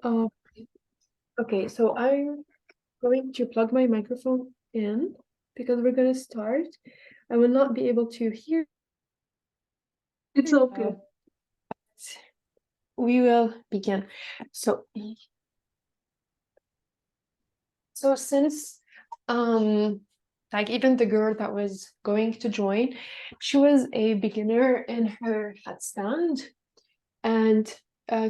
Uh, okay, so I'm going to plug my microphone in because we're going to start. I will not be able to hear. It's okay. We will begin. So since like even the girl that was going to join, she was a beginner in her headstand, and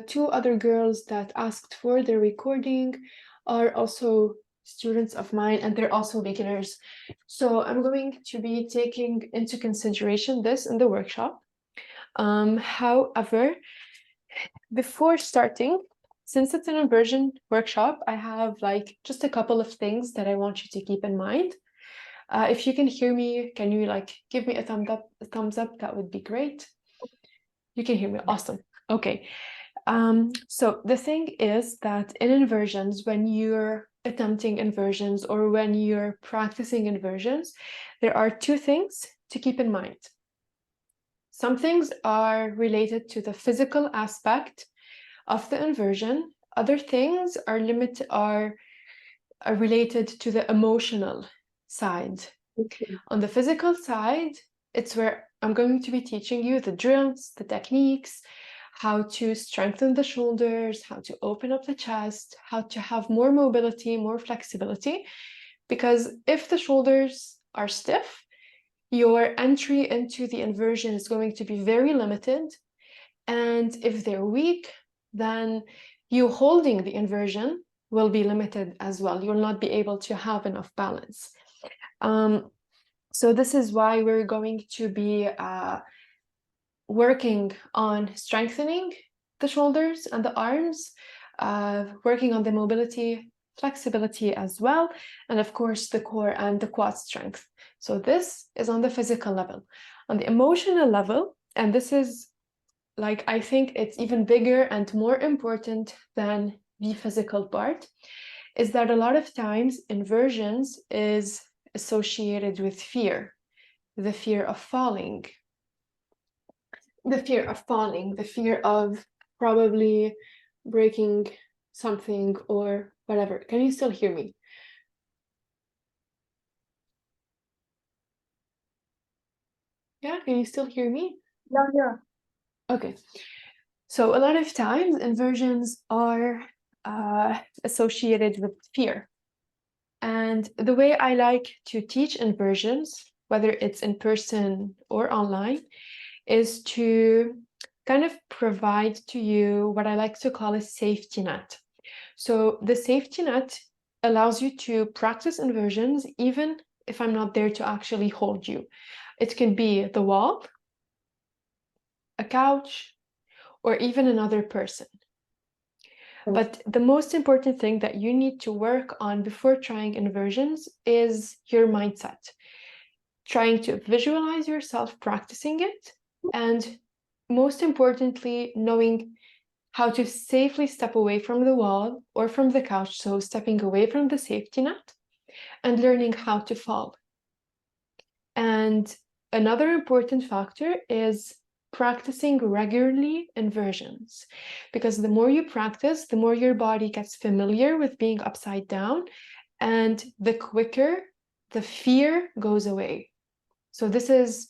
two other girls that asked for the recording are also students of mine, and they're also beginners. So I'm going to be taking into consideration this in the workshop. However, before starting, since it's an inversion workshop, I have like just a couple of things that I want you to keep in mind. If you can hear me, can you like give me a thumbs up? That would be great. You can hear me. Awesome. Okay. So the thing is that in inversions, when you're attempting inversions or when you're practicing inversions, there are two things to keep in mind. Some things are related to the physical aspect of the inversion. Other things are related to the emotional side. Okay. On the physical side, it's where I'm going to be teaching you the drills, the techniques, how to strengthen the shoulders, how to open up the chest, how to have more mobility, more flexibility. Because if the shoulders are stiff, your entry into the inversion is going to be very limited. And if they're weak, then you holding the inversion will be limited as well. You'll not be able to have enough balance. So this is why we're going to be working on strengthening the shoulders and the arms, working on the mobility, flexibility as well, and of course the core and the quad strength. So this is on the physical level. On the emotional level, and this is like, I think it's even bigger and more important than the physical part, is that a lot of times inversions is associated with fear, the fear of falling, the fear of probably breaking something or whatever. Can you still hear me? Yeah, can you still hear me? Yeah. Okay. So a lot of times inversions are associated with fear. And the way I like to teach inversions, whether it's in person or online, is to kind of provide to you what I like to call a safety net. So the safety net allows you to practice inversions even if I'm not there to actually hold you. It can be the wall, a couch, or even another person. But the most important thing that you need to work on before trying inversions is your mindset. Trying to visualize yourself practicing it, and most importantly, knowing how to safely step away from the wall or from the couch, so stepping away from the safety net, and learning how to fall. And another important factor is practicing regularly inversions, because the more you practice, the more your body gets familiar with being upside down, and the quicker the fear goes away. So this is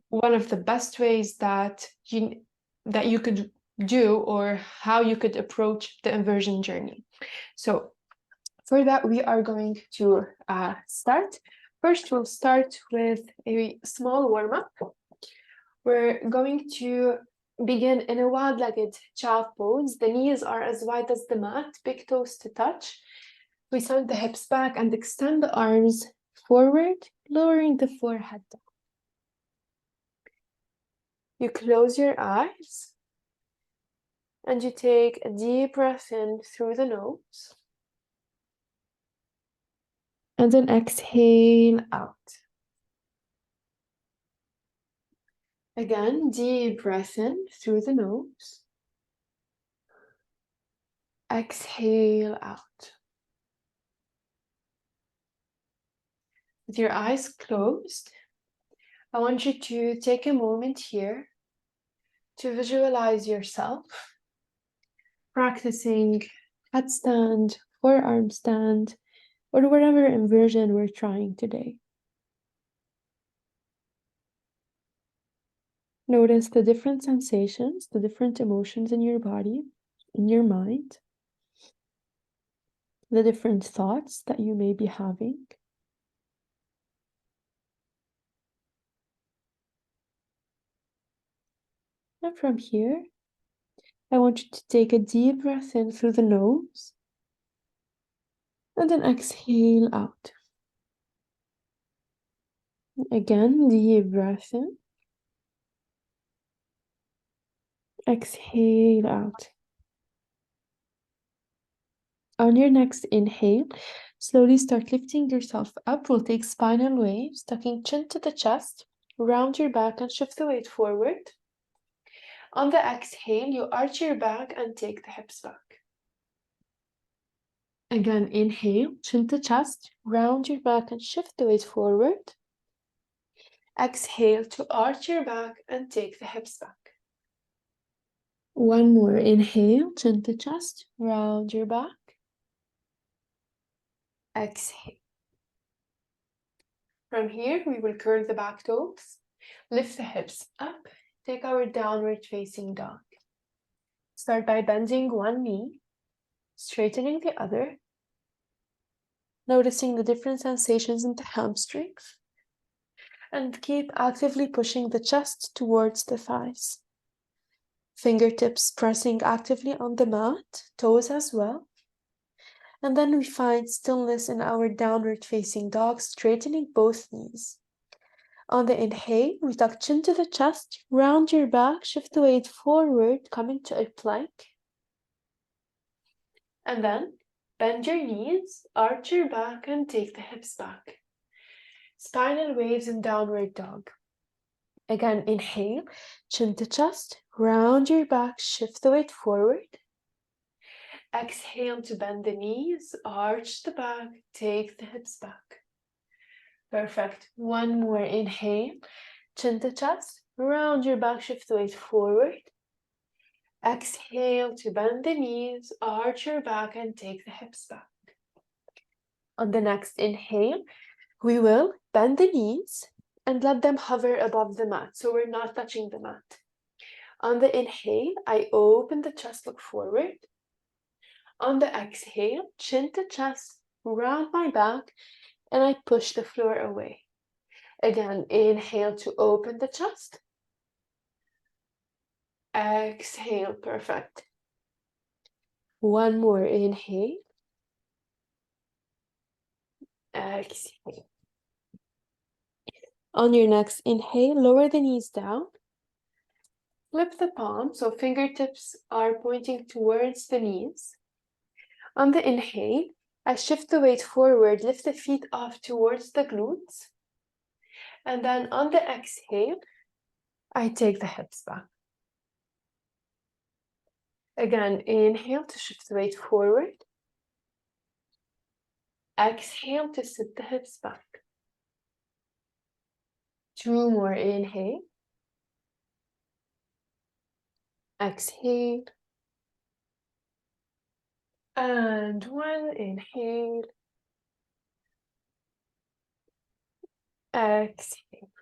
one of the best ways that you could do, or how you could approach the inversion journey. So for that, we are going to start. First, we'll start with a small warm-up. We're going to begin in a wide-legged child pose. The knees are as wide as the mat, big toes to touch. We send the hips back and extend the arms forward, lowering the forehead down. You close your eyes and you take a deep breath in through the nose. And then exhale out. Again, deep breath in through the nose. Exhale out. With your eyes closed, I want you to take a moment here to visualize yourself practicing headstand, forearm stand, or whatever inversion we're trying today. Notice the different sensations, the different emotions in your body, in your mind, the different thoughts that you may be having. And from here, I want you to take a deep breath in through the nose and then exhale out. Again, deep breath in. Exhale out. On your next inhale, slowly start lifting yourself up. We'll take spinal waves, tucking chin to the chest, round your back and shift the weight forward. On the exhale, you arch your back and take the hips back. Again, inhale, chin to chest, round your back and shift the weight forward. Exhale to arch your back and take the hips back. One more. Inhale, chin to chest, round your back. Exhale. From here, we will curl the back toes, lift the hips up, take our downward facing dog. Start by bending one knee, straightening the other, noticing the different sensations in the hamstrings, and keep actively pushing the chest towards the thighs. Fingertips pressing actively on the mat, toes as well. And then we find stillness in our downward facing dog, straightening both knees. On the inhale, we tuck chin to the chest, round your back, shift the weight forward, coming to a plank. And then bend your knees, arch your back, and take the hips back. Spinal waves in downward dog. Again, inhale, chin to chest, round your back, shift the weight forward. Exhale to bend the knees, arch the back, take the hips back. Perfect. One more. Inhale, chin to chest, round your back, shift the weight forward. Exhale to bend the knees, arch your back, and take the hips back. On the next inhale, we will bend the knees and let them hover above the mat, so we're not touching the mat. On the inhale, I open the chest, look forward. On the exhale, chin to chest, round my back, and I push the floor away. Again, inhale to open the chest. Exhale, perfect. One more. Inhale. Exhale. On your next inhale, lower the knees down. Flip the palms, so fingertips are pointing towards the knees. On the inhale, I shift the weight forward, lift the feet off towards the glutes. And then on the exhale, I take the hips back. Again, inhale to shift the weight forward. Exhale to sit the hips back. Two more. Inhale. Exhale. And one. Inhale. Exhale.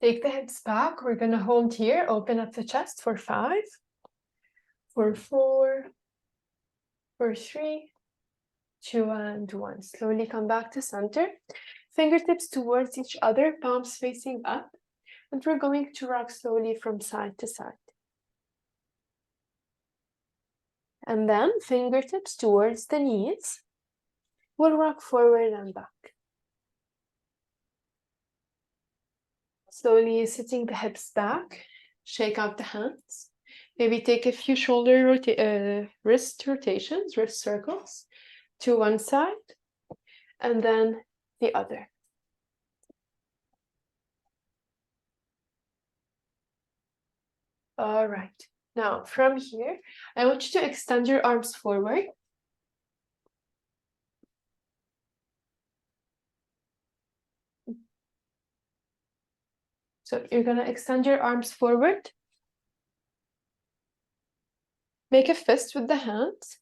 Take the hips back. We're going to hold here. Open up the chest for 5, for 4, for 3, 2, and 1. Slowly come back to center. Fingertips towards each other, palms facing up. And we're going to rock slowly from side to side. And then fingertips towards the knees. We'll rock forward and back. Slowly sitting the hips back. Shake out the hands. Maybe take a few wrist rotations, wrist circles to one side and then the other. All right. Now from here, I want you to extend your arms forward. So you're going to extend your arms forward. Make a fist with the hands.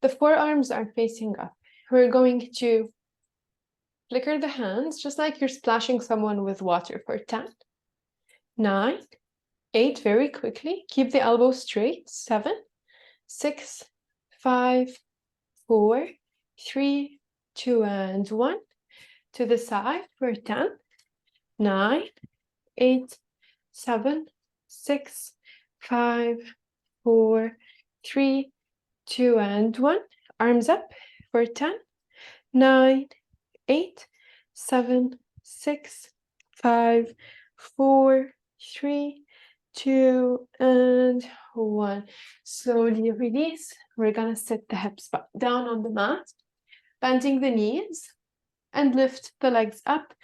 The forearms are facing up. We're going to flicker the hands, just like you're splashing someone with water for 10, 9, 8, very quickly. Keep the elbows straight. 7, 6, 5, 4, 3, 2, and 1. To the side for 10, 9, 8, 7, 6, 5, 4, 3, 2, and 1. Arms up for 10, 9, 8, 7, 6, 5, 4, 3, 2, and 1. Slowly release. We're gonna sit the hips down on the mat, bending the knees, and lift the legs up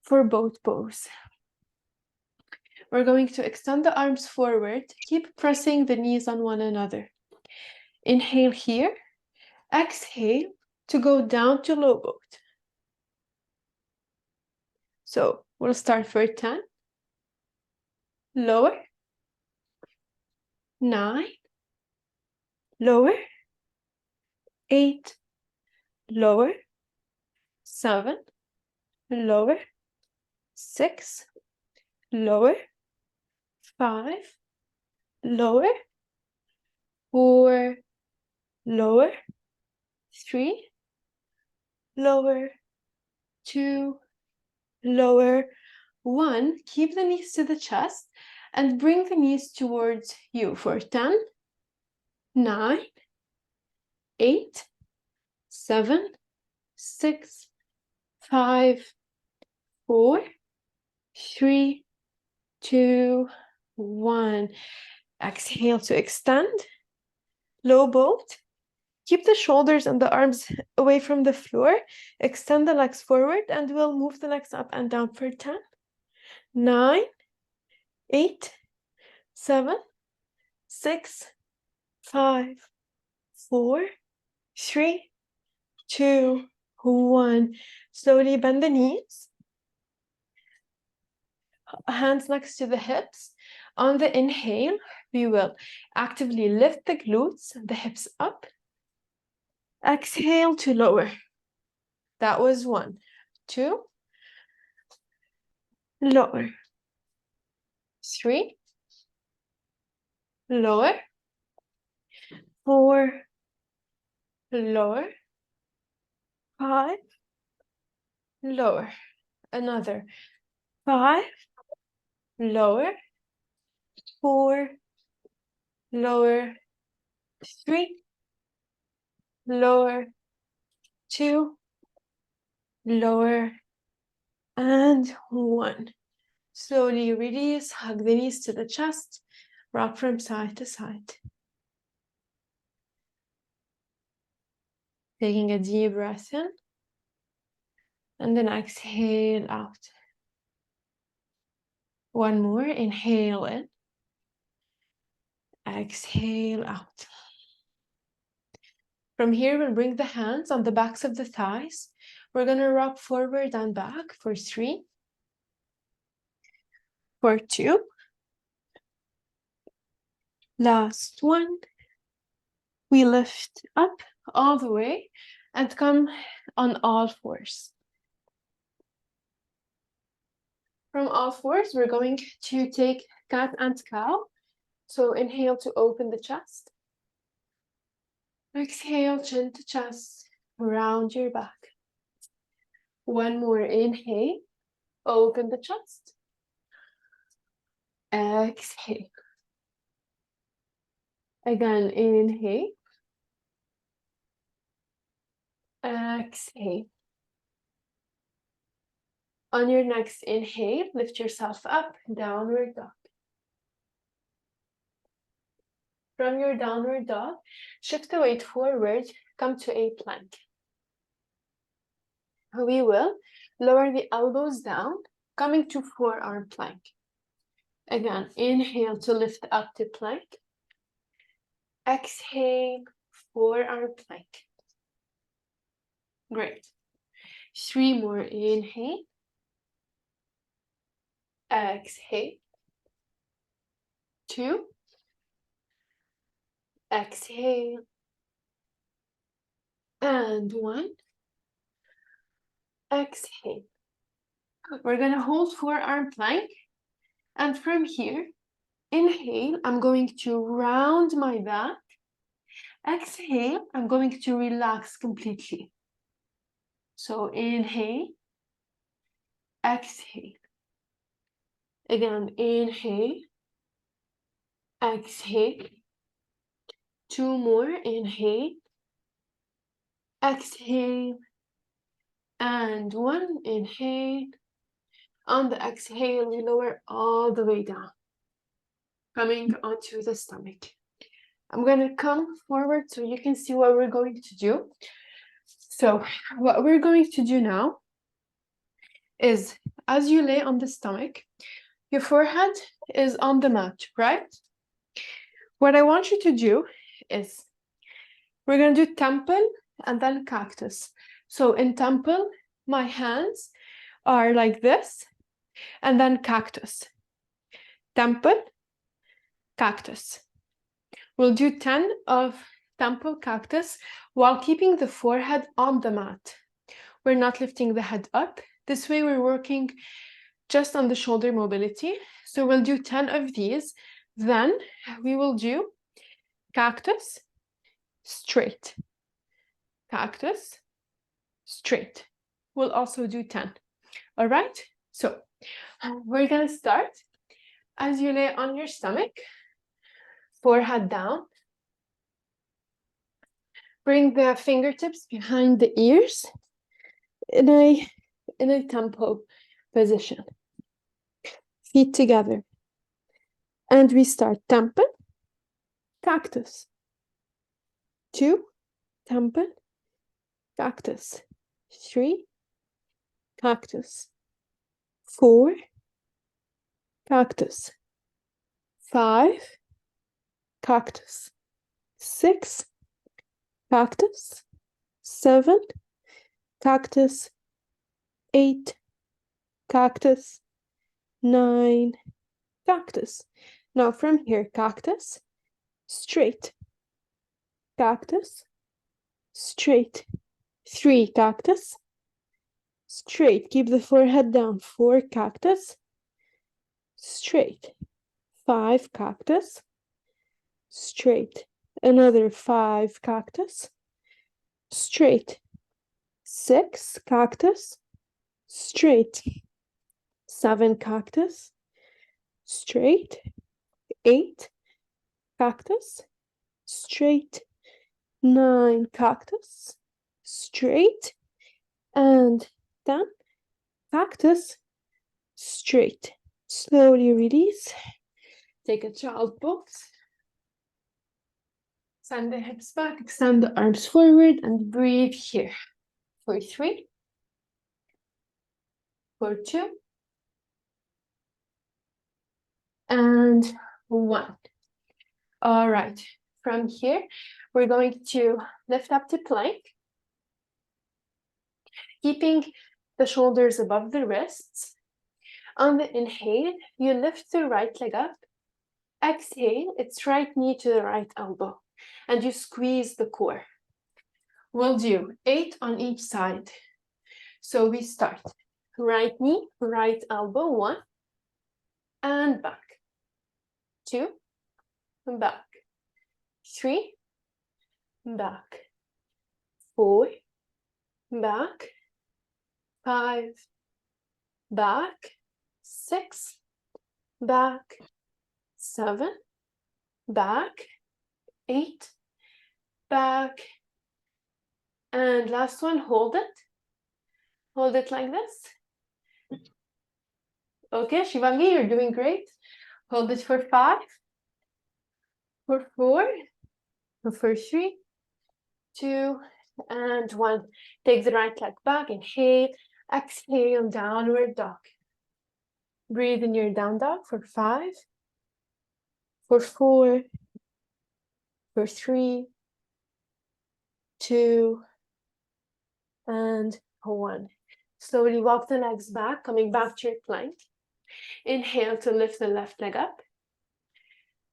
for both poses. We're going to extend the arms forward, keep pressing the knees on one another. Inhale here, exhale to go down to low boat. So we'll start for 10, lower, 9, lower, 8, lower, 7, lower, 6, lower, 5, lower, 4, lower, 3, lower, 2, lower, 1. Keep the knees to the chest and bring the knees towards you for 10, 9, 8, 7, 6, 5, 4, 3, 2, 1. Exhale to extend. Low boat. Keep the shoulders and the arms away from the floor. Extend the legs forward and we'll move the legs up and down for 10, 9, 8, 7, 6, 5, 4, 3, 2, 1. Slowly bend the knees. Hands next to the hips. On the inhale, we will actively lift the glutes, the hips up. Exhale to lower. That was 1. 2, lower. 3, lower. 4, lower. 5, lower. Another. 5, lower. 4, lower. 3, lower. 2, lower. And 1. Slowly release, hug the knees to the chest, rock from side to side. Taking a deep breath in, and then exhale out. One more, inhale in, exhale out. From here, we'll bring the hands on the backs of the thighs. We're gonna rock forward and back for 3, for 2, last 1. We lift up all the way and come on all fours. From all fours, we're going to take cat and cow. So inhale to open the chest. Exhale, chin to chest, round your back. One more inhale, open the chest. Exhale. Again, inhale. Exhale. On your next inhale, lift yourself up, downward dog. From your downward dog, shift the weight forward, come to a plank. We will lower the elbows down, coming to forearm plank. Again, inhale to lift up to plank. Exhale, forearm plank. Great. 3 more, inhale. Exhale. 2. Exhale. and 1. Exhale. We're going to hold forearm plank. And from here, inhale, I'm going to round my back. Exhale, I'm going to relax completely. So inhale, exhale. Again, inhale, exhale. 2 more, inhale, exhale, and 1, inhale. On the exhale, we lower all the way down, coming onto the stomach. I'm gonna come forward so you can see what we're going to do. So what we're going to do now is, as you lay on the stomach, your forehead is on the mat, right? What I want you to do is, we're gonna do temple and then cactus. So in temple, my hands are like this, and then cactus. Temple, cactus. We'll do 10 of temple cactus while keeping the forehead on the mat. We're not lifting the head up. This way we're working just on the shoulder mobility. So we'll do 10 of these. Then we will do cactus, straight. Cactus, straight. We'll also do 10. All right? So we're gonna start as you lay on your stomach, forehead down. Bring the fingertips behind the ears in a temple position. Feet together. And we start temple, cactus. 2, temple, cactus. 3, cactus. 4, cactus. 5, cactus. 6, cactus. 7, cactus. 8, cactus. 9, cactus. Now from here, cactus, straight. Cactus, straight. 3, cactus, straight. Keep the forehead down. 4, cactus, straight. 5, cactus, straight. Another 5, cactus, straight. 6, cactus, straight. 7, cactus, straight. 8, cactus, straight. 9, cactus, straight. And 10, cactus, straight. Slowly release. Take a child pose. Send the hips back, extend the arms forward, and breathe here. For 3, for 2, and 1. All right. From here, we're going to lift up to plank, keeping the shoulders above the wrists. On the inhale, you lift the right leg up. Exhale, it's right knee to the right elbow, and you squeeze the core. We'll do 8 on each side. So we start. Right knee, right elbow, 1, and back. 2, back. 3, back. 4, back. 5, back. 6, back. 7, back. 8, back. And last one, hold it. Hold it like this. Okay, Shivangi, you're doing great. Hold it for 5, for 4, for 3, 2, and 1. Take the right leg back, inhale, exhale, downward dog. Breathe in your down dog for 5, for 4, for 3, 2, and 1. Slowly walk the legs back, coming back to your plank. Inhale to lift the left leg up.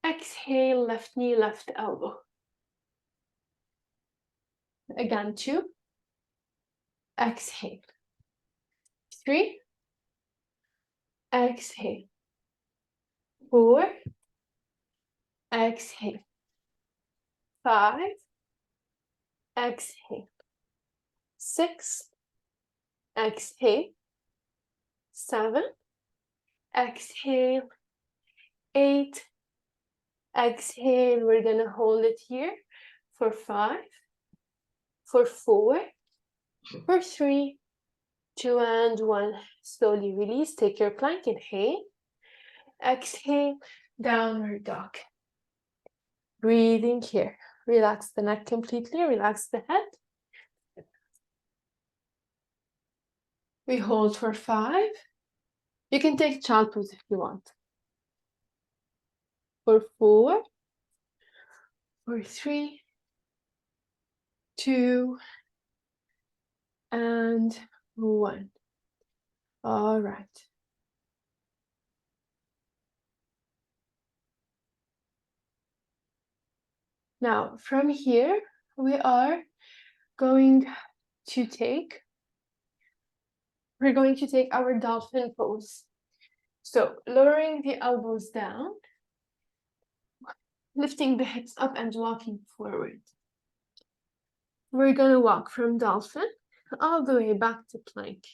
Exhale, left knee, left elbow. Again, 2. Exhale. 3. Exhale. 4. Exhale. 5. Exhale. 6. Exhale. 7. Exhale. 8. Exhale. We're gonna hold it here for 5, for 4, for 3, 2, and 1. Slowly release. Take your plank. Inhale. Exhale. Downward dog. Breathing here. Relax the neck completely. Relax the head. We hold for 5. You can take child pose if you want. For 4, for 3, 2, and 1. All right. Now, from here, we are going to take, we're going to take our dolphin pose. So, lowering the elbows down, lifting the hips up and walking forward. We're going to walk from dolphin all the way back to plank.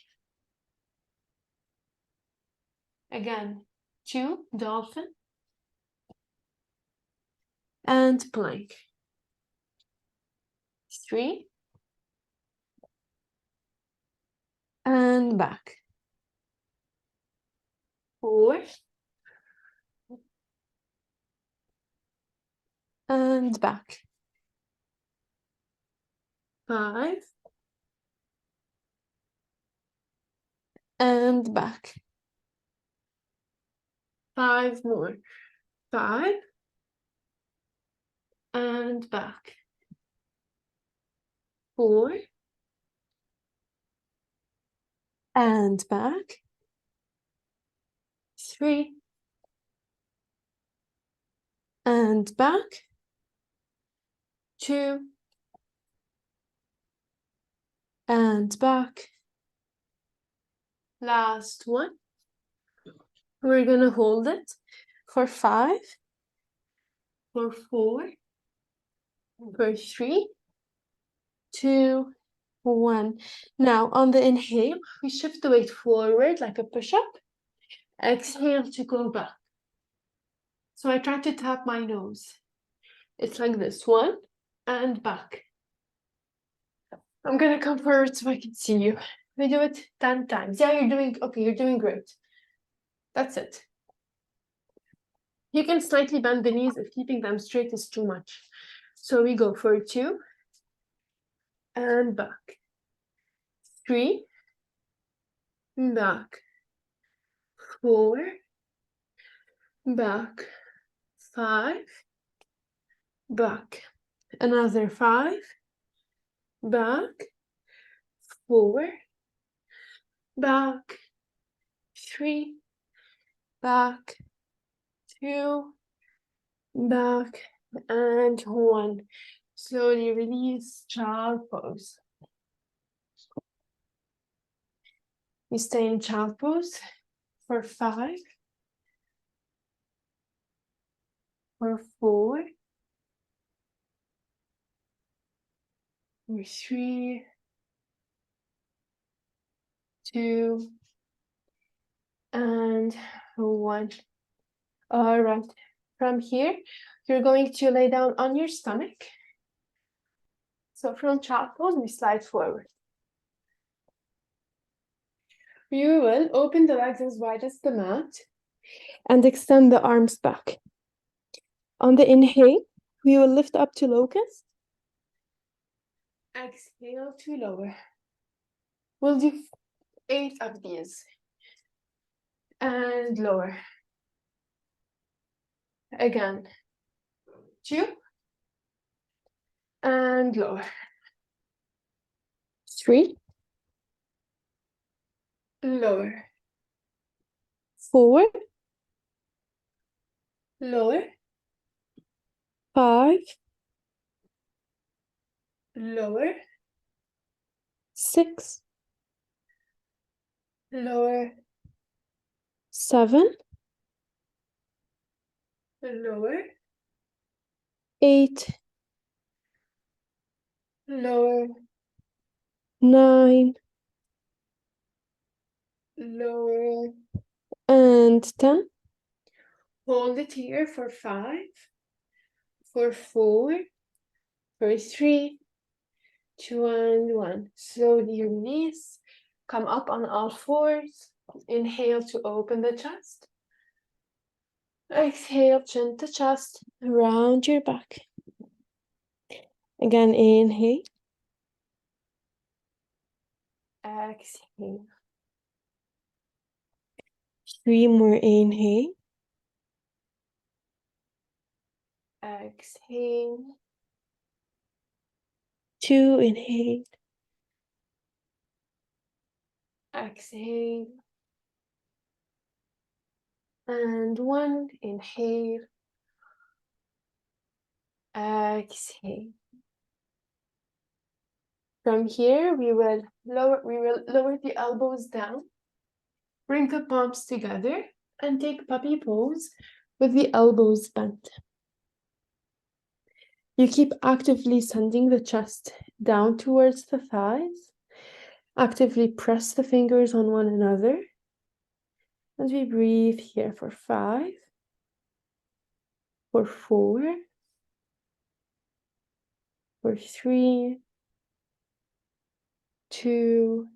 Again, 2, dolphin, and plank. 3, and back. 4, and back. 5, and back. 5 more. 5, and back. 4, and back. 3, and back. 2, and back. Last one. We're gonna hold it for 5, for 4, for 3, 2, 1. Now, on the inhale, we shift the weight forward like a push-up. Exhale to go back. So I try to tap my nose. It's like this. 1, and back. I'm gonna come forward so I can see you. We do it 10 times. Yeah, you're doing, okay, you're doing great. That's it. You can slightly bend the knees if keeping them straight is too much. So we go for 2, and back. 3, back. 4, back. 5, back. Another 5, back. 4, back. 3, back. 2, back, and 1. Slowly release, child pose. We stay in child pose for 5, for 4, for 3, 2, and 1. All right. From here, you're going to lay down on your stomach. So from child pose, we slide forward. You will open the legs as wide as the mat and extend the arms back. On the inhale, we will lift up to locust. Exhale to lower. We'll do 8 of these. And lower. Again. 2. And lower. 3. Lower. 4. Lower. 5. Lower. 6, lower, 7, lower, 8, lower, 9, lower, and 10. Hold it here for 5, for 4, for 3, 2, and 1. Slowly release. Come up on all fours. Inhale to open the chest. Exhale, chin to chest, around your back. Again, inhale. Exhale. 3 more inhale. Exhale. 2 inhale. Exhale. And 1 inhale. Exhale. From here, we will lower the elbows down. Bring the palms together and take puppy pose with the elbows bent. You keep actively sending the chest down towards the thighs. Actively press the fingers on one another. As we breathe here for 5, for 4, for 3, 2,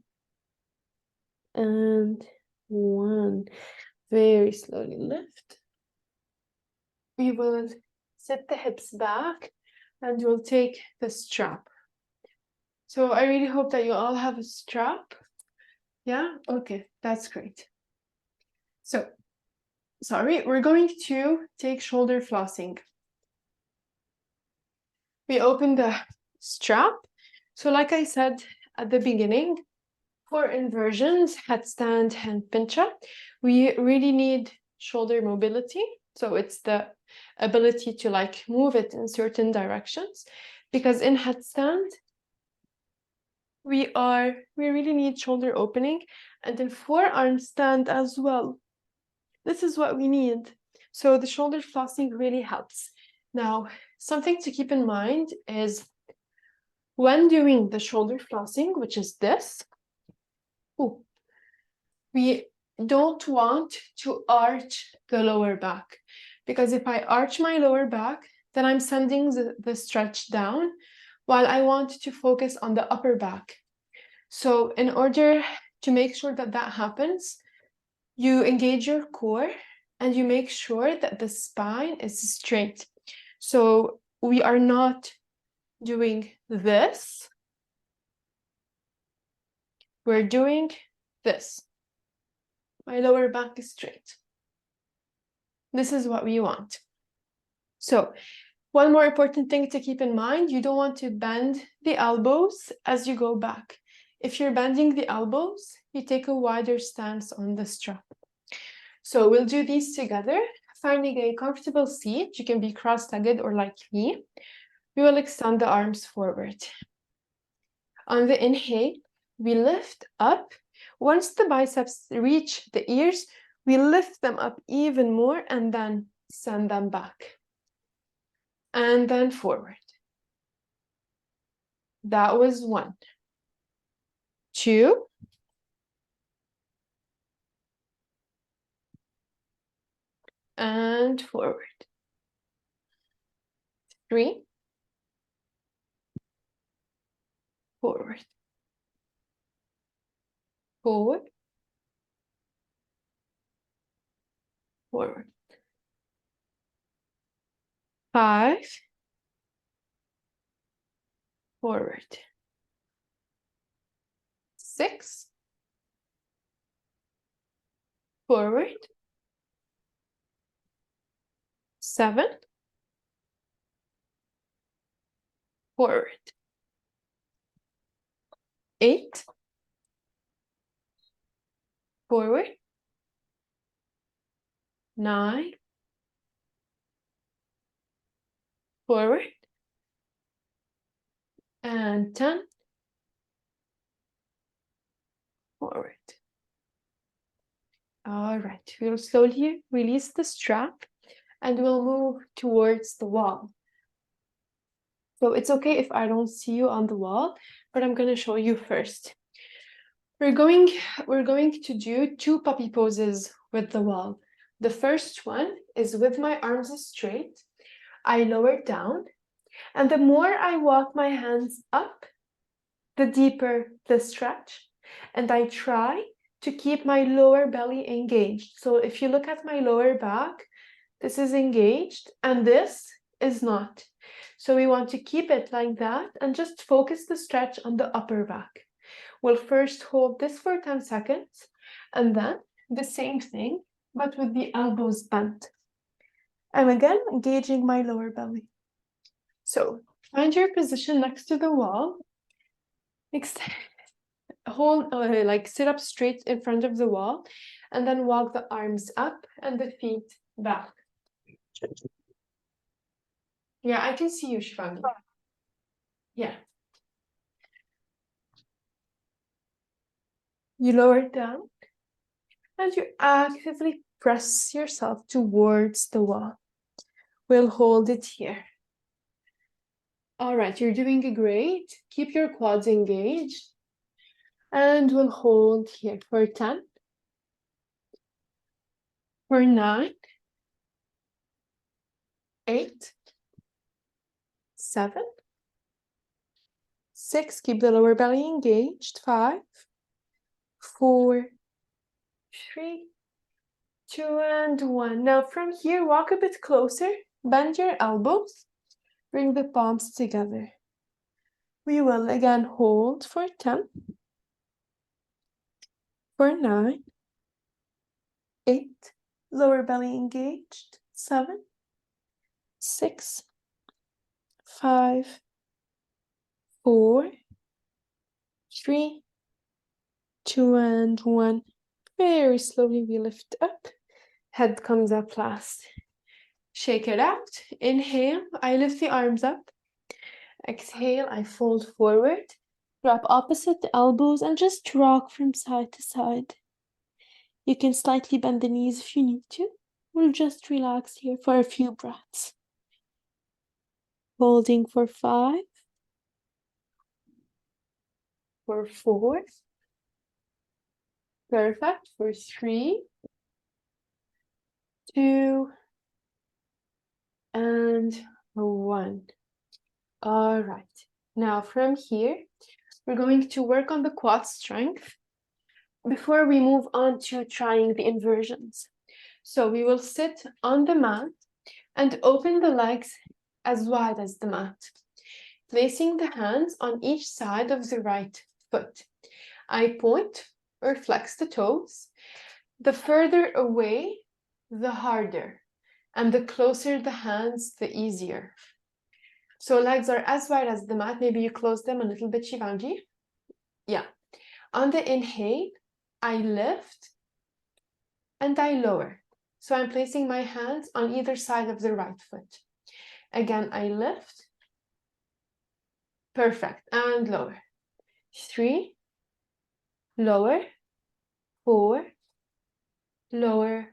and 1. Very slowly lift. We will sit the hips back and we'll take the strap. So I really hope that you all have a strap. Yeah? Okay, that's great. So, we're going to take shoulder flossing. We open the strap. So like I said at the beginning, for inversions, headstand and pincha, we really need shoulder mobility. So it's the ability to like move it in certain directions, because in headstand, we really need shoulder opening, and in forearm stand as well. This is what we need. So the shoulder flossing really helps. Now, something to keep in mind is when doing the shoulder flossing, which is this, we don't want to arch the lower back, because if I arch my lower back, then I'm sending the stretch down while I want to focus on the upper back. So in order to make sure that that happens, you engage your core and you make sure that the spine is straight. So we are not doing this. We're doing this. My lower back is straight. This is what we want. So one more important thing to keep in mind, you don't want to bend the elbows as you go back. If you're bending the elbows, you take a wider stance on the strap. So we'll do these together. Finding a comfortable seat, you can be cross-legged or like me. We will extend the arms forward. On the inhale, we lift up. Once the biceps reach the ears, we lift them up even more and then send them back. And then forward. That was 1. 2. And forward. 3. Forward. 4. Forward. 5. Forward. 6. Forward. 7. Forward. 8. Forward. 9. Forward. And 10. All right, we'll slowly release the strap and we'll move towards the wall. So it's okay if I don't see you on the wall, but I'm going to show you first. We're going to do 2 puppy poses with the wall. The first one is with my arms straight. I lower down, and the more I walk my hands up, the deeper the stretch, and I try to keep my lower belly engaged. So if you look at my lower back, this is engaged and this is not. So we want to keep it like that and just focus the stretch on the upper back. We'll first hold this for 10 seconds and then the same thing, but with the elbows bent. I'm again engaging my lower belly. So find your position next to the wall. Hold, like sit up straight in front of the wall and then walk the arms up and the feet back. Yeah, I can see you, Shivangi. Yeah. You lower it down and you actively press yourself towards the wall. We'll hold it here. All right, you're doing great. Keep your quads engaged. And we'll hold here for 10, for 9, 8, 7, 6. Keep the lower belly engaged. 5, 4, 3, 2, and 1. Now from here, walk a bit closer. Bend your elbows. Bring the palms together. We will again hold for 10, for 9, 8, lower belly engaged, 7, 6, 5, 4, 3, 2, and 1. Very slowly we lift up. Head comes up last. Shake it out. Inhale, I lift the arms up. Exhale, I fold forward. Drop opposite elbows and just rock from side to side. You can slightly bend the knees if you need to. We'll just relax here for a few breaths. Holding for 5, for 4, perfect, for 3, 2, and 1. All right, now from here, we're going to work on the quad strength before we move on to trying the inversions. So we will sit on the mat and open the legs as wide as the mat, placing the hands on each side of the right foot. I point or flex the toes. The further away, the harder, and the closer the hands, the easier. So legs are as wide as the mat. Maybe you close them a little bit, Shivangi. Yeah. On the inhale, I lift and I lower. So I'm placing my hands on either side of the right foot. Again, I lift. Perfect. And lower. 3, lower. 4, lower.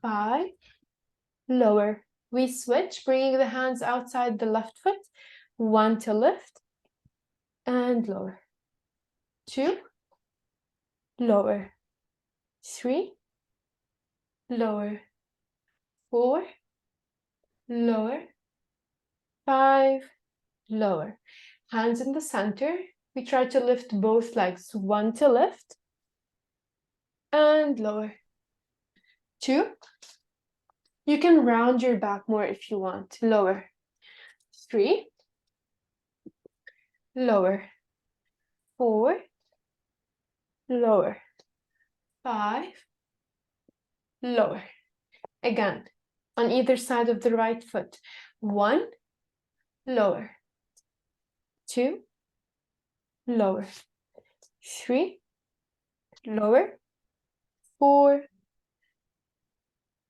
5, lower. We switch, bringing the hands outside the left foot. 1 to lift and lower. 2, lower. 3, lower. 4, lower. 5, lower. Hands in the center. We try to lift both legs. 1 to lift and lower. 2. You can round your back more if you want. Lower. 3, lower. 4, lower. 5, lower. Again, on either side of the right foot. 1, lower. 2, lower. 3, lower. 4,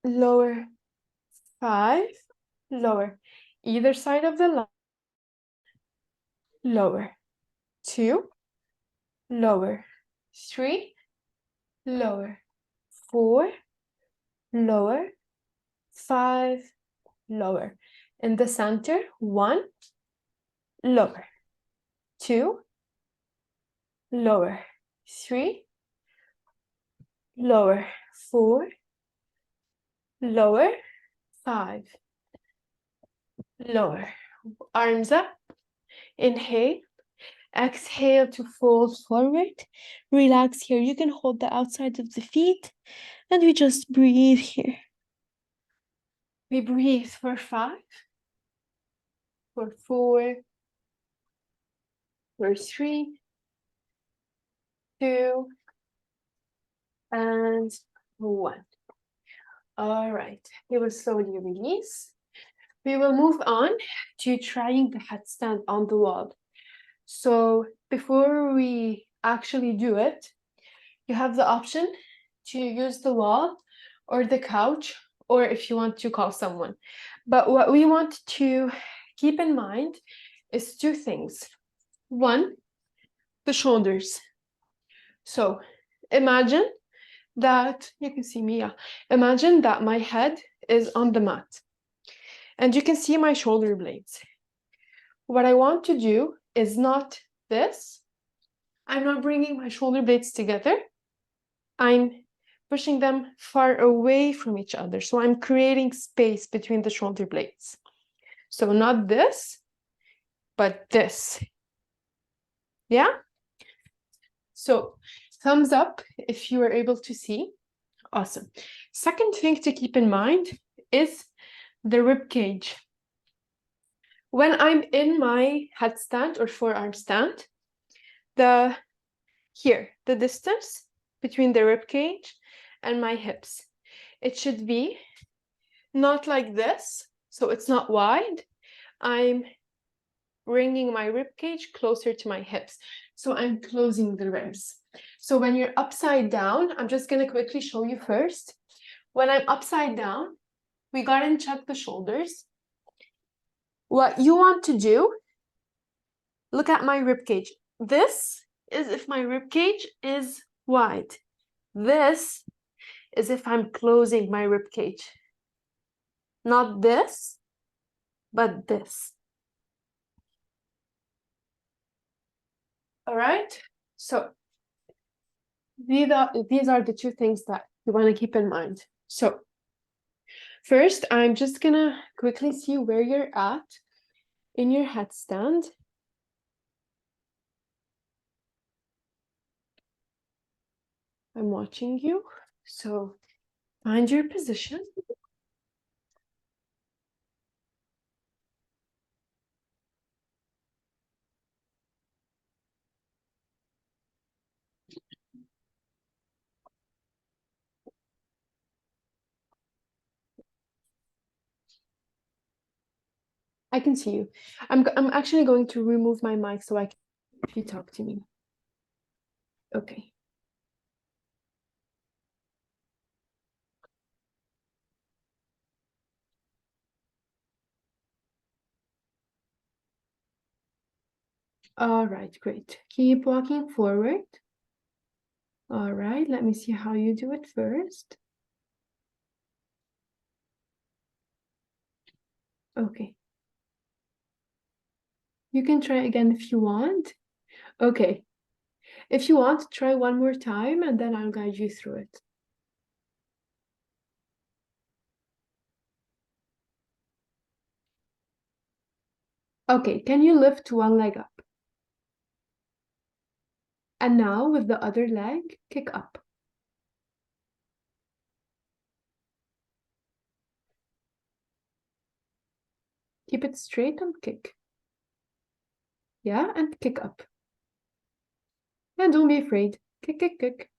lower. 5, lower. Either side of the line. Lower. 2, lower. 3, lower. 4, lower, 5, lower. In the center, 1, lower, 2, lower, 3, lower, 4, lower, 5, lower. Arms up, inhale, exhale to fold forward. Relax here. You can hold the outside of the feet and we just breathe here. We breathe for 5, for 4, for 3, 2, and 1. All right, we will slowly release. We will move on to trying the headstand on the wall. So before we actually do it, you have the option to use the wall or the couch, or if you want to call someone. But what we want to keep in mind is 2 things. 1, the shoulders. So imagine that, you can see me, yeah. Imagine that my head is on the mat and you can see my shoulder blades. What I want to do is not this. I'm not bringing my shoulder blades together. I'm pushing them far away from each other. So I'm creating space between the shoulder blades. So not this, but this. Yeah? So thumbs up if you were able to see. Awesome. Second thing to keep in mind is the rib cage. When I'm in my headstand or forearm stand, the distance between the rib cage and my hips, it should be not like this, so it's not wide. I'm bringing my rib cage closer to my hips, so I'm closing the ribs. So when you're upside down, I'm just going to quickly show you first. When I'm upside down, we got to check the shoulders. What you want to do, look at my rib cage. This is if my rib cage is wide. This is if I'm closing my rib cage. Not this, but this. All right? So these are the 2 things that you want to keep in mind. So first, I'm just going to quickly see where you're at in your headstand. I'm watching you. So find your position. I can see you. I'm actually going to remove my mic so I can, if you talk to me. Okay. All right, great. Keep walking forward. All right, let me see how you do it first. Okay. You can try again if you want. Okay. If you want, try one more time and then I'll guide you through it. Okay, can you lift one leg up? And now with the other leg, kick up. Keep it straight and kick. Yeah, and kick up. And don't be afraid. Kick, kick, kick.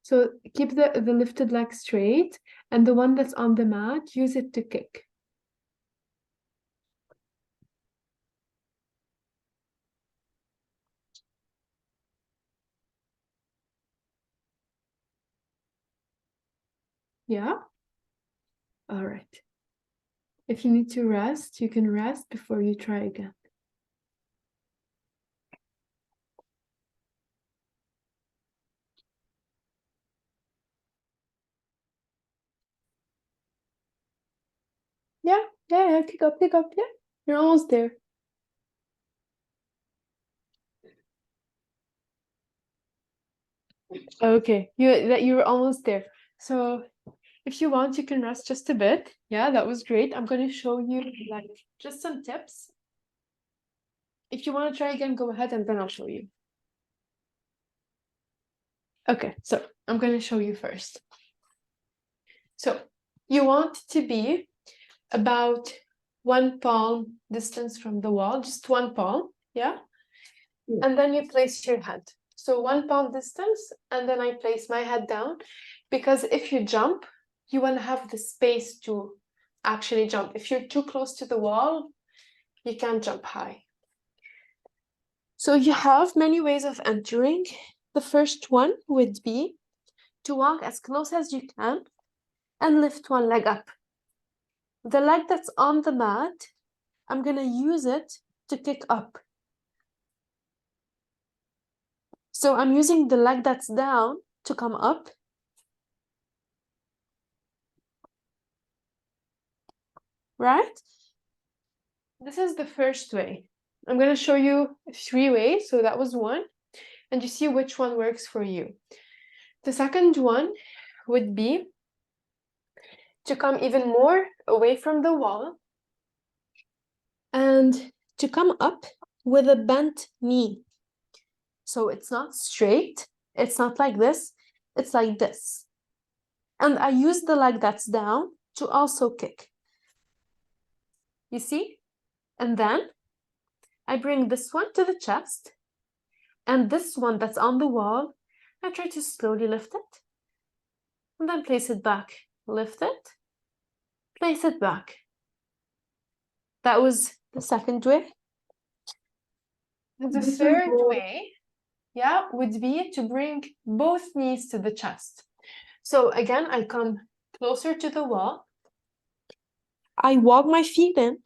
So keep the lifted leg straight, and the one that's on the mat, use it to kick. Yeah? All right. If you need to rest, you can rest before you try again. Yeah, kick up, yeah. You're almost there. Okay, you're almost there. So if you want, you can rest just a bit. Yeah, that was great. I'm going to show you like just some tips. If you want to try again, go ahead and then I'll show you. Okay, so I'm going to show you first. So you want to be about 1 palm distance from the wall, just 1 palm, yeah? And then you place your head. So 1 palm distance, and then I place my head down, because if you jump, you want to have the space to actually jump. If you're too close to the wall, you can't jump high. So you have many ways of entering. The first one would be to walk as close as you can and lift one leg up. The leg that's on the mat, I'm going to use it to kick up. So I'm using the leg that's down to come up. Right? This is the first way. I'm going to show you 3 ways. So that was one. And you see which one works for you. The second one would be to come even more away from the wall and to come up with a bent knee. So it's not straight. It's not like this. It's like this. And I use the leg that's down to also kick. You see? And then I bring this one to the chest. And this one that's on the wall, I try to slowly lift it. And then place it back. Lift it. Place it back. That was the second way. The third way, yeah, would be to bring both knees to the chest. So again, I come closer to the wall. I walk my feet in.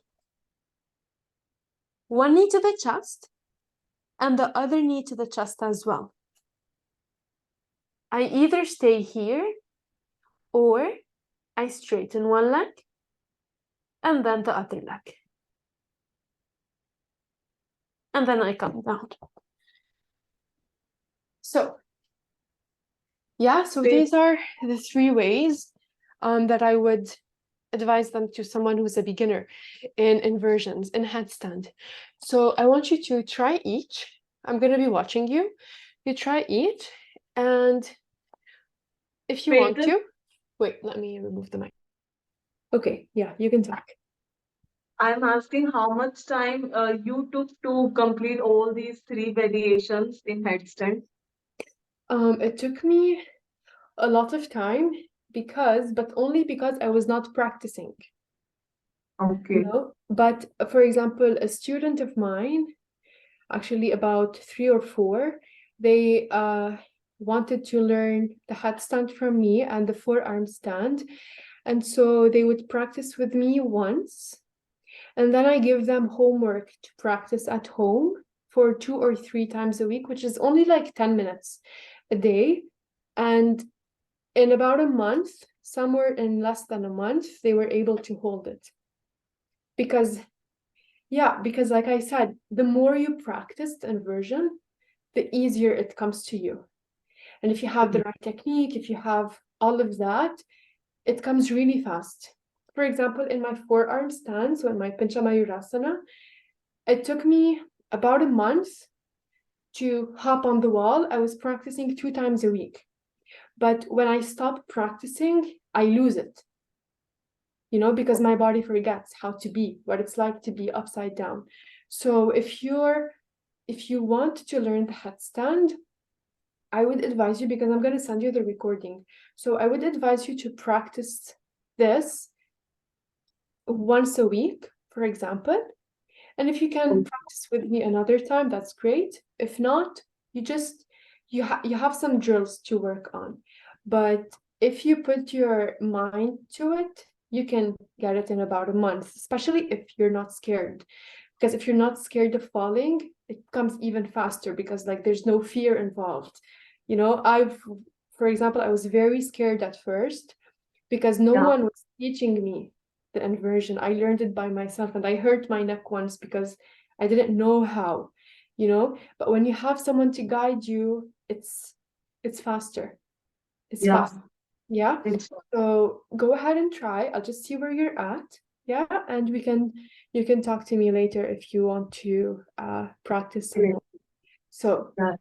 One knee to the chest and the other knee to the chest as well. I either stay here or I straighten one leg and then the other leg. And then I come down. So, yeah, so these are the 3 ways that I would advise them to someone who's a beginner in inversions, in headstand. So I want you to try each. I'm going to be watching you. You try each, and if you want to, wait, let me remove the mic. Okay, yeah, you can talk. I'm asking how much time you took to complete all these 3 variations in headstand. It took me a lot of time but only because I was not practicing. Okay. You know? But for example, a student of mine, actually about 3 or 4, they wanted to learn the headstand from me and the forearm stand. And so they would practice with me once. And then I give them homework to practice at home for 2 or 3 times a week, which is only like 10 minutes a day. And in about a month, somewhere in less than a month, they were able to hold it. Because like I said, the more you practiced inversion, the easier it comes to you. And if you have the right technique, if you have all of that, it comes really fast. For example, in my forearm stand, so in my Pincha Mayurasana, it took me about a month to hop on the wall. I was practicing 2 times a week. But when I stop practicing, I lose it. You know, because my body forgets how to be, what it's like to be upside down. So if you want to learn the headstand, I would advise you, because I'm going to send you the recording. So I would advise you to practice this once a week, for example. And if you can practice with me another time, that's great. If not, you have some drills to work on. But if you put your mind to it, you can get it in about a month, especially if you're not scared. Because if you're not scared of falling, it comes even faster, because like there's no fear involved. You know, for example, I was very scared at first because no one was teaching me the inversion. I learned it by myself, and I hurt my neck once because I didn't know how, you know. But when you have someone to guide you, it's faster. It's Yeah, fast. Yeah. it's So go ahead and try. I'll just see where you're at. Yeah, and you can talk to me later if you want to practice some great. more. So Yeah.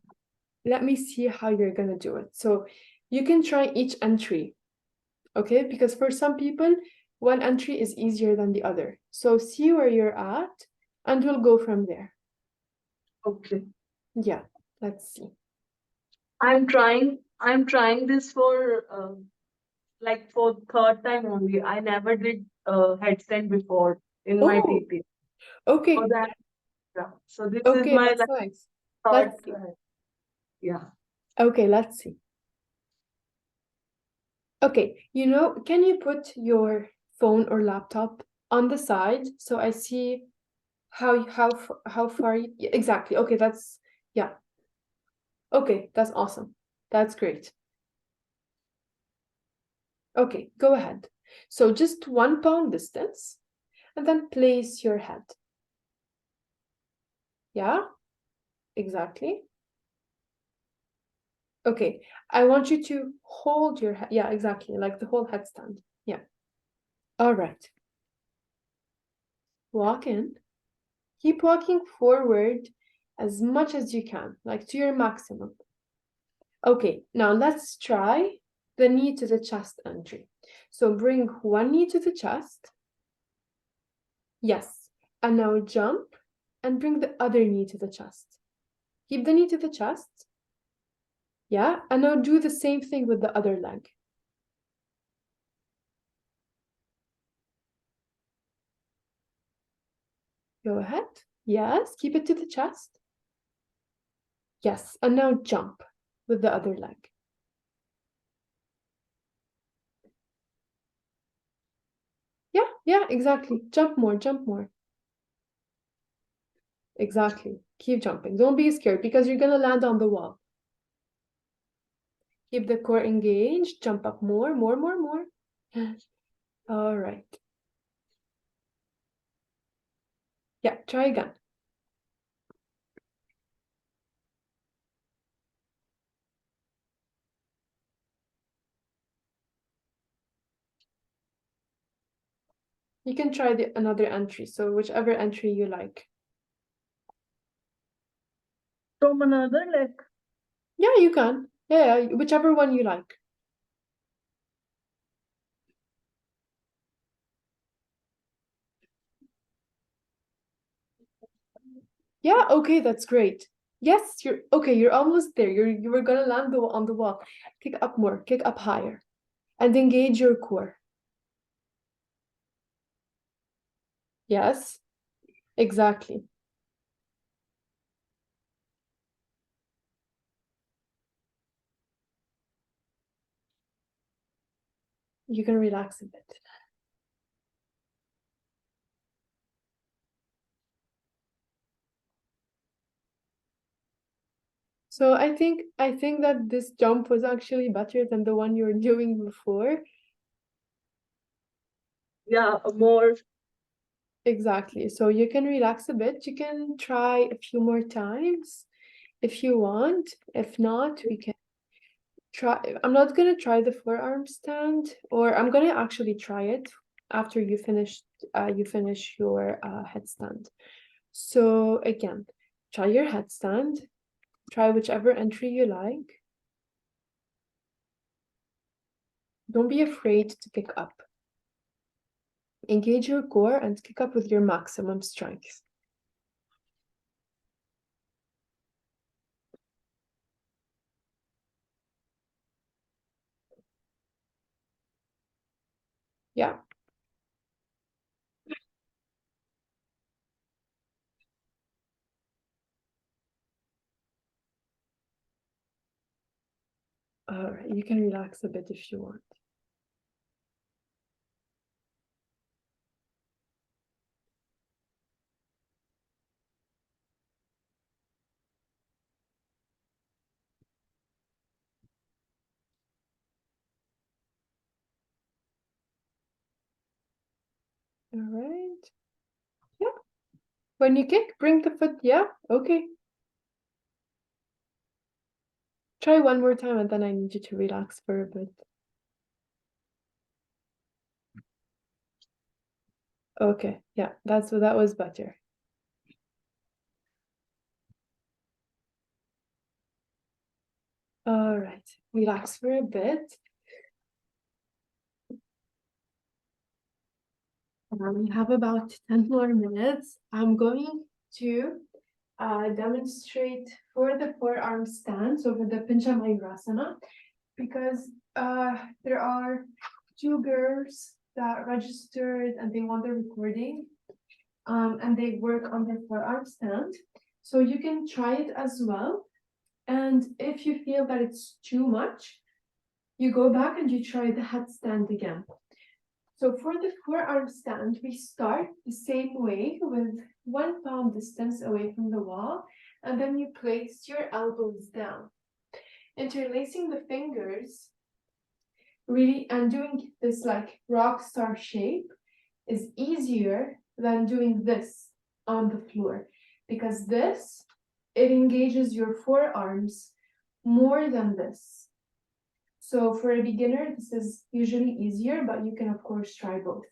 let me see how you're gonna do it. So you can try each entry, okay? Because for some people, one entry is easier than the other. So see where you're at, and we'll go from there. Okay. Yeah, let's see. I'm trying this for like for third time only. I never did headstand before in my Oh, TP. So okay, that yeah. So this is okay, my that's like nice. third Let's see. yeah. Okay, let's see. Okay, you know, can you put your phone or laptop on the side so I see how far you, yeah, exactly. Okay, that's yeah. Okay, that's awesome. That's great. Okay, go ahead. So just 1 pound distance and then place your head. Yeah, exactly. Okay, I want you to hold your head. Yeah, exactly, like the whole headstand. Yeah. All right. Walk in. Keep walking forward as much as you can, like to your maximum. Okay, now let's try the knee to the chest entry. So bring one knee to the chest. Yes. And now jump and bring the other knee to the chest. Keep the knee to the chest. Yeah. And now do the same thing with the other leg. Go ahead. Yes. Keep it to the chest. Yes. And now jump with the other leg. Yeah. Yeah. Exactly. Jump more. Jump more. Exactly. Keep jumping. Don't be scared because you're going to land on the wall. Keep the core engaged. Jump up more, more, more, more. All right. Yeah, try again. You can try another entry, so whichever entry you like. From another leg. Yeah, you can. Yeah, whichever one you like. Yeah, okay, that's great. Yes, you're okay, you're almost there. You were gonna land on the wall. Kick up more, kick up higher, and engage your core. Yes, exactly. You can relax a bit. So I think that this jump was actually better than the one you were doing before. Yeah, more Exactly. So you can relax a bit. You can try a few more times if you want. If not, we can try. I'm not gonna try the forearm stand, or I'm gonna actually try it after you finish your headstand. So again, try your headstand. Try whichever entry you like. Don't be afraid to kick up. Engage your core and kick up with your maximum strength. Yeah. All right. You can relax a bit if you want. All right. Yeah. When you kick, bring the foot. Yeah. Okay. Try one more time and then I need you to relax for a bit. Okay. Yeah, that was better. All right. Relax for a bit. We have about 10 more minutes. I'm going to demonstrate for the forearm stance over the Pinchamayurasana because there are two girls that registered and they want the recording and they work on their forearm stand. So you can try it as well. And if you feel that it's too much, you go back and you try the headstand again. So for the forearm stand, we start the same way with 1 palm distance away from the wall, and then you place your elbows down. Interlacing the fingers, really, and doing this like rock star shape is easier than doing this on the floor, because this, it engages your forearms more than this. So for a beginner, this is usually easier, but you can of course try both.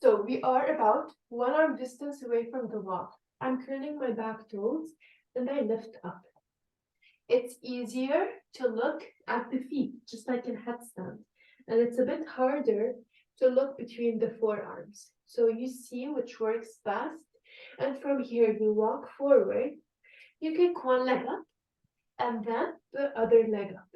So we are about 1 arm distance away from the wall. I'm curling my back toes and I lift up. It's easier to look at the feet, just like in headstand. And it's a bit harder to look between the forearms. So you see which works best. And from here, you walk forward. You kick one leg up and then the other leg up.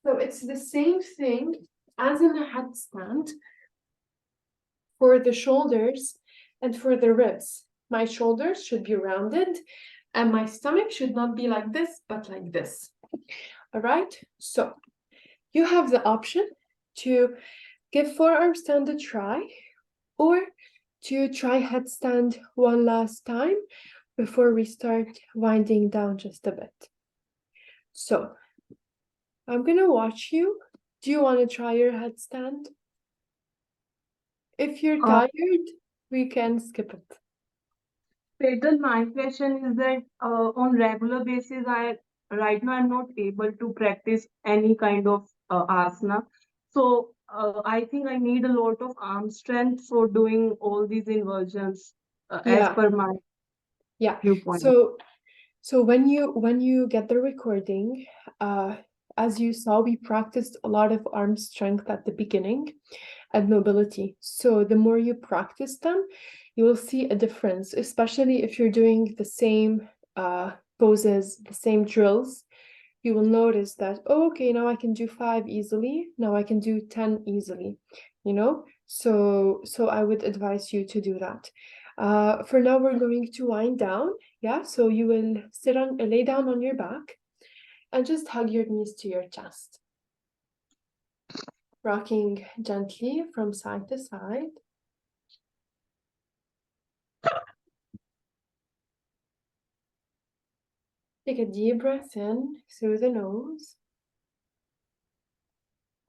So it's the same thing as in a headstand for the shoulders and for the ribs. My shoulders should be rounded and my stomach should not be like this, but like this. All right, so you have the option to give forearm stand a try or to try headstand one last time before we start winding down just a bit. So I'm gonna watch you. Do you want to try your headstand? If you're tired, we can skip it. Petal, my question is that on regular basis, I right now I'm not able to practice any kind of asana. So I think I need a lot of arm strength for doing all these inversions as Yeah, per my yeah. viewpoint. So when you get the recording, as you saw, we practiced a lot of arm strength at the beginning and mobility. So the more you practice them, you will see a difference, especially if you're doing the same poses, the same drills. You will notice that, oh, okay, now I can do 5 easily. Now I can do 10 easily, you know? So I would advise you to do that. For now, we're going to wind down. Yeah, so you will lay down on your back and just hug your knees to your chest. Rocking gently from side to side. Take a deep breath in through the nose.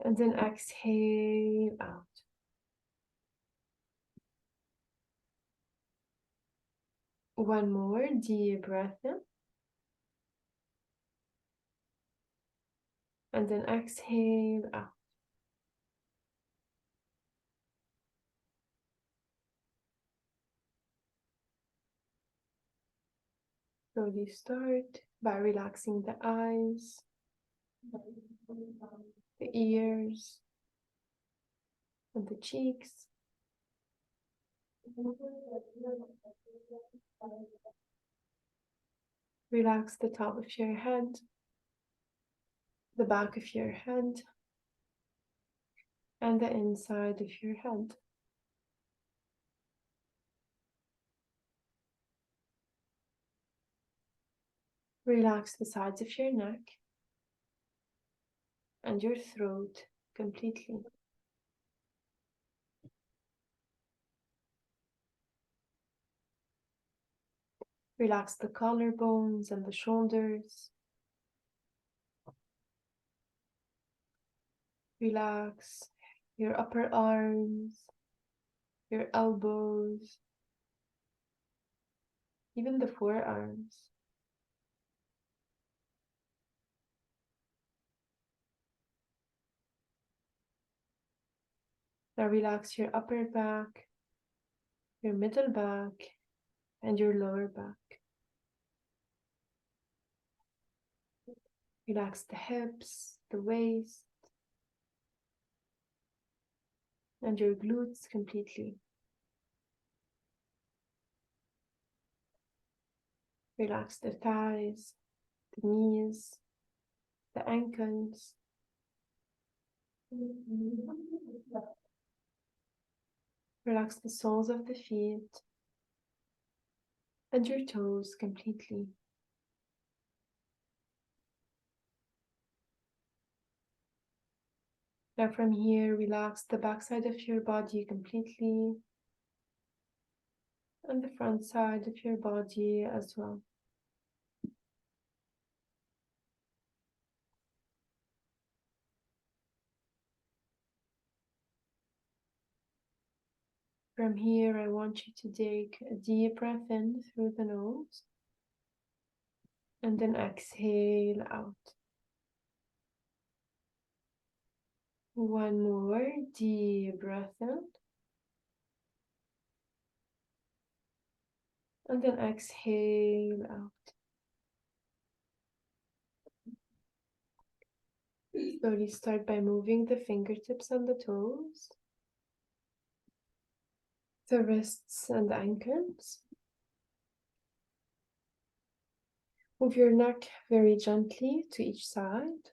And then exhale out. One more deep breath in. And then exhale out. Slowly start by relaxing the eyes, the ears, and the cheeks. Relax the top of your head, the back of your head, and the inside of your head. Relax the sides of your neck and your throat completely. Relax the collarbones and the shoulders. Relax your upper arms, your elbows, even the forearms. Now relax your upper back, your middle back, and your lower back. Relax the hips, the waist, and your glutes completely. Relax the thighs, the knees, the ankles. Relax the soles of the feet and your toes completely. Now from here, relax the backside of your body completely and the front side of your body as well. From here, I want you to take a deep breath in through the nose and then exhale out. One more deep breath in and then exhale out. Slowly start by moving the fingertips and the toes, the wrists and the ankles. Move your neck very gently to each side.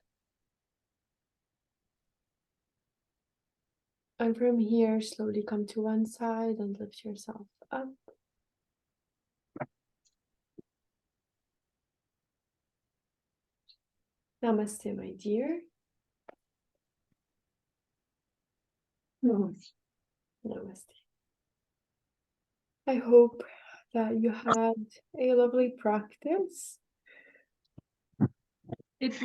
And from here, slowly come to one side and lift yourself up. Namaste, my dear. Namaste. I hope that you had a lovely practice. It